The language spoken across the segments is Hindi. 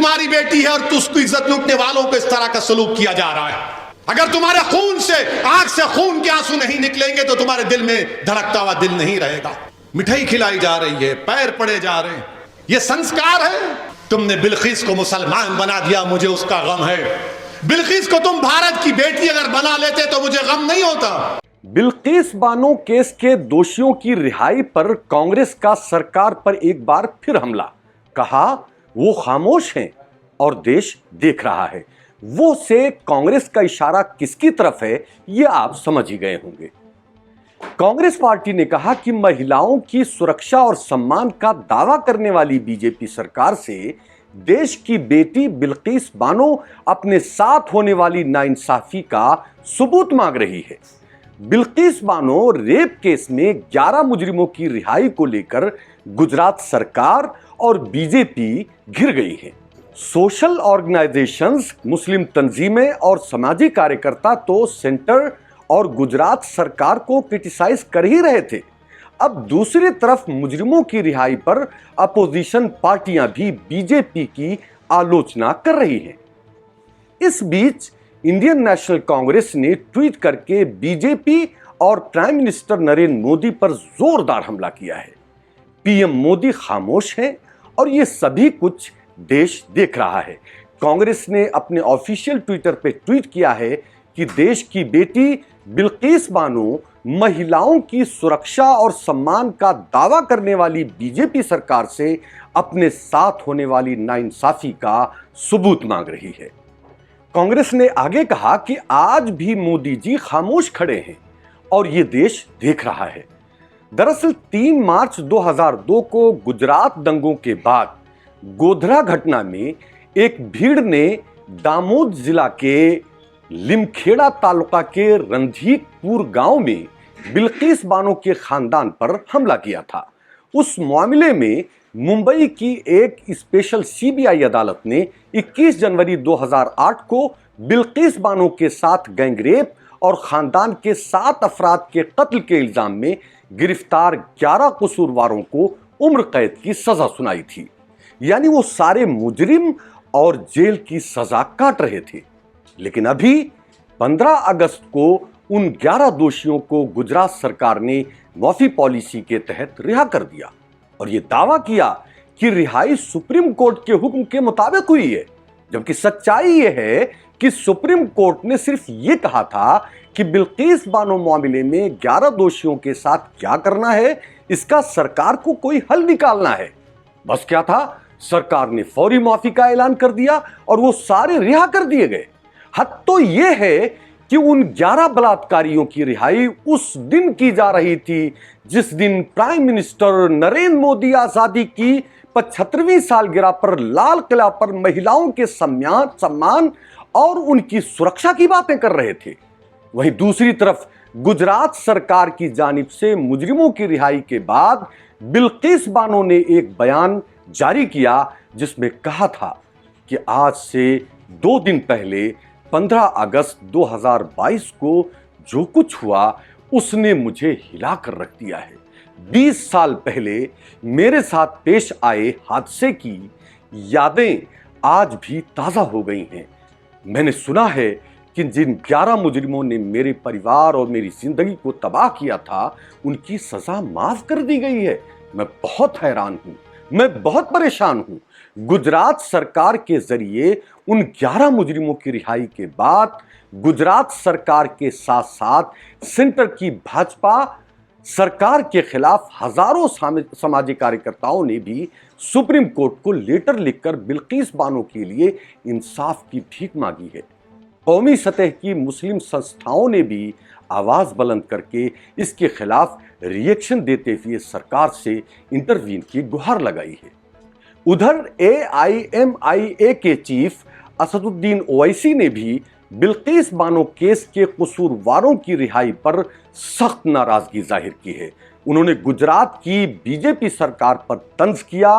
तुम्हारी बेटी है और उसको इज्जत लूटने वालों को इस तरह का सलूक किया जा रहा है। अगर तुम्हारे खून से, आंख से खून के आंसू नहीं निकलेंगे तो तुम्हारे दिल में धड़कता हुआ दिल नहीं रहेगा। मिठाई खिलाई जा रही है, पैर पड़े जा रहे हैं, ये संस्कार है? तुमने बिल्किस को मुसलमान बना दिया, मुझे उसका गम है। बिल्किस को तुम भारत की बेटी अगर बना लेते तो मुझे गम नहीं होता। बिल्किस बानो केस के दोषियों की रिहाई पर कांग्रेस का सरकार पर एक बार फिर हमला। कहा वो खामोश हैं और देश देख रहा है। वो से कांग्रेस का इशारा किसकी तरफ है ये आप समझ ही गए होंगे। कांग्रेस पार्टी ने कहा कि महिलाओं की सुरक्षा और सम्मान का दावा करने वाली बीजेपी सरकार से देश की बेटी बिल्किस बानो अपने साथ होने वाली नाइंसाफी का सबूत मांग रही है। बिल्किस बानो रेप केस में 11 मुजरिमों की रिहाई को लेकर गुजरात सरकार और बीजेपी घिर गई है। सोशल ऑर्गेनाइजेशंस, मुस्लिम तंजीमें और सामाजिक कार्यकर्ता तो सेंटर और गुजरात सरकार को क्रिटिसाइज कर ही रहे थे। अब दूसरी तरफ मुजरिमों की रिहाई पर अपोजिशन पार्टियां भी बीजेपी की आलोचना कर रही हैं। इस बीच इंडियन नेशनल कांग्रेस ने ट्वीट करके बीजेपी और प्राइम मिनिस्टर नरेंद्र मोदी पर जोरदार हमला किया है। पीएम मोदी खामोश हैं और ये सभी कुछ देश देख रहा है। कांग्रेस ने अपने ऑफिशियल ट्विटर पे ट्वीट किया है कि देश की बेटी बिल्किस बानो महिलाओं की सुरक्षा और सम्मान का दावा करने वाली बीजेपी सरकार से अपने साथ होने वाली नाइंसाफी का सबूत मांग रही है। कांग्रेस ने आगे कहा कि आज भी मोदी जी खामोश खड़े हैं और ये देश देख रहा है। दरअसल 3 मार्च 2002 को गुजरात दंगों के बाद गोधरा घटना में एक भीड़ ने दामोद जिला के लिमखेड़ा तालुका के रणधीकपुर गांव में बिल्किस बानो के खानदान पर हमला किया था। उस मामले में मुंबई की एक स्पेशल सीबीआई अदालत ने 21 जनवरी 2008 को बिल्किस बानो के साथ गैंगरेप और खानदान के 7 अफराद के कत्ल के इल्जाम में गिरफ्तार 11 कसूरवारों को उम्र कैद की सजा सुनाई थी। यानी वो सारे मुजरिम और जेल की सजा काट रहे थे। लेकिन अभी 15 अगस्त को उन 11 दोषियों को गुजरात सरकार ने माफी पॉलिसी के तहत रिहा कर दिया और यह दावा किया कि रिहाई सुप्रीम कोर्ट के हुक्म के मुताबिक हुई है। जबकि सच्चाई यह है कि सुप्रीम कोर्ट ने सिर्फ यह कहा था कि बिल्किस बानो मामले में 11 दोषियों के साथ क्या करना है, इसका सरकार को कोई हल निकालना है। बस क्या था, सरकार ने फौरी माफी का ऐलान कर दिया और वो सारे रिहा कर दिए गए। हद तो यह है कि उन 11 बलात्कारियों की रिहाई उस दिन की जा रही थी जिस दिन प्राइम मिनिस्टर नरेंद्र मोदी आजादी की 75वीं सालगिरह पर लाल किला पर महिलाओं के सम्मान और उनकी सुरक्षा की बातें कर रहे थे। वहीं दूसरी तरफ गुजरात सरकार की जानिब से मुजरिमों की रिहाई के बाद बिल्किस बानो ने एक बयान जारी किया जिसमें कहा था कि आज से 2 दिन पहले 15 अगस्त 2022 को जो कुछ हुआ उसने मुझे हिलाकर रख दिया है। 20 साल पहले मेरे साथ पेश आए हादसे की यादें आज भी ताजा हो गई हैं। मैंने सुना है कि जिन 11 मुजरिमों ने मेरे परिवार और मेरी जिंदगी को तबाह किया था उनकी सजा माफ कर दी गई है। मैं बहुत हैरान हूं, मैं बहुत परेशान हूं। गुजरात सरकार के जरिए उन 11 मुजरिमों की रिहाई के बाद गुजरात सरकार के साथ साथ सेंटर की भाजपा सरकार के खिलाफ हजारों सामाजिक कार्यकर्ताओं ने भी सुप्रीम कोर्ट को लेटर लिखकर बिल्किस बानो के लिए इंसाफ की भीख मांगी है। कौमी सतह की मुस्लिम संस्थाओं ने भी आवाज बुलंद करके इसके खिलाफ रिएक्शन देते हुए सरकार से इंटरवीन की गुहार लगाई है। उधर AIMIA के चीफ असदुद्दीन ओवैसी ने भी बिल्किस बानो केस के कसूरवारों की रिहाई पर सख्त नाराजगी जाहिर की है। उन्होंने गुजरात की बीजेपी सरकार पर तंज किया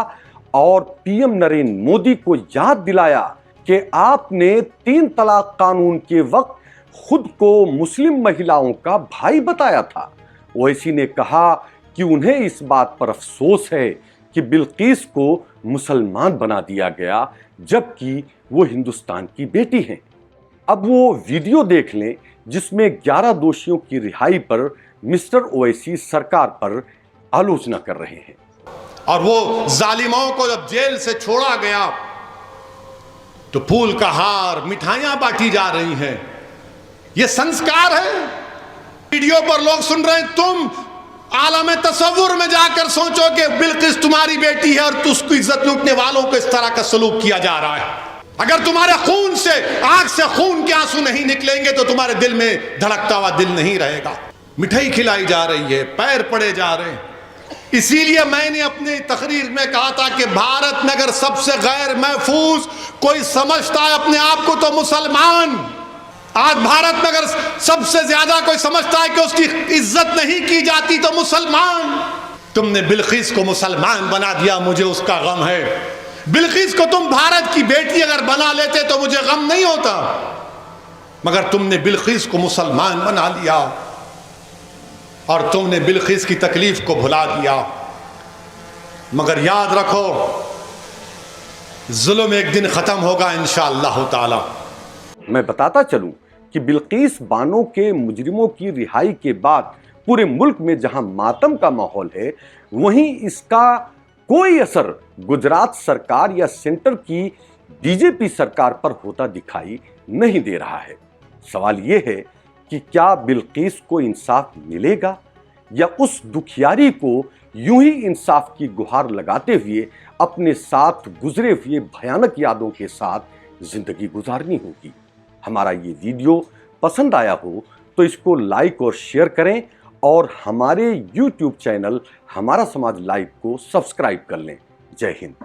और पीएम नरेंद्र मोदी को याद दिलाया कि आपने 3 तलाक कानून के वक्त खुद को मुस्लिम महिलाओं का भाई बताया था। ओवैसी ने कहा कि उन्हें इस बात पर अफसोस है कि बिल्किस को मुसलमान बना दिया गया, जबकि वो हिंदुस्तान की बेटी हैं। अब वो वीडियो देख लें जिसमें 11 दोषियों की रिहाई पर मिस्टर ओवैसी सरकार पर आलोचना कर रहे हैं। और वो जालिमों को जब जेल से छोड़ा गया तो फूल का हार, मिठाइयां बांटी जा रही हैं। ये संस्कार है। वीडियो पर लोग सुन रहे हैं, तुम आलम तसव्वुर में जाकर सोचो कि बिल्किस तुम्हारी बेटी है और उसको इज्जत लूटने वालों को इस तरह का सलूक किया जा रहा है। अगर तुम्हारे खून से, आंख से खून के आंसू नहीं निकलेंगे तो तुम्हारे दिल में धड़कता हुआ दिल नहीं रहेगा। मिठाई खिलाई जा रही है, पैर पड़े जा रहे हैं। इसीलिए मैंने अपनी तकरीर में कहा था कि भारत में अगर सबसे गैर महफूज कोई समझता है अपने आप को तो मुसलमान। आज भारत में अगर सबसे ज्यादा कोई समझता है कि उसकी इज्जत नहीं की जाती तो मुसलमान। तुमने बिल्किस को मुसलमान बना दिया, मुझे उसका गम है। बिल्किस को तुम भारत की बेटी अगर बना लेते तो मुझे गम नहीं होता, मगर तुमने बिल्किस को मुसलमान बना लिया और तुमने बिल्किस की तकलीफ को भुला दिया। मगर याद रखो, जुल्म एक दिन खत्म होगा इंशाअल्लाह ताला। मैं बताता चलूं कि बिल्किस बानो के मुजरिमों की रिहाई के बाद पूरे मुल्क में जहां मातम का माहौल है, वहीं इसका कोई असर गुजरात सरकार या सेंटर की बीजेपी सरकार पर होता दिखाई नहीं दे रहा है। सवाल यह है कि क्या बिल्किस को इंसाफ मिलेगा या उस दुखियारी को यूं ही इंसाफ की गुहार लगाते हुए अपने साथ गुजरे हुए भयानक यादों के साथ जिंदगी गुजारनी होगी। हमारा ये वीडियो पसंद आया हो तो इसको लाइक और शेयर करें और हमारे YouTube चैनल हमारा समाज लाइव को सब्सक्राइब कर लें। जय हिंद।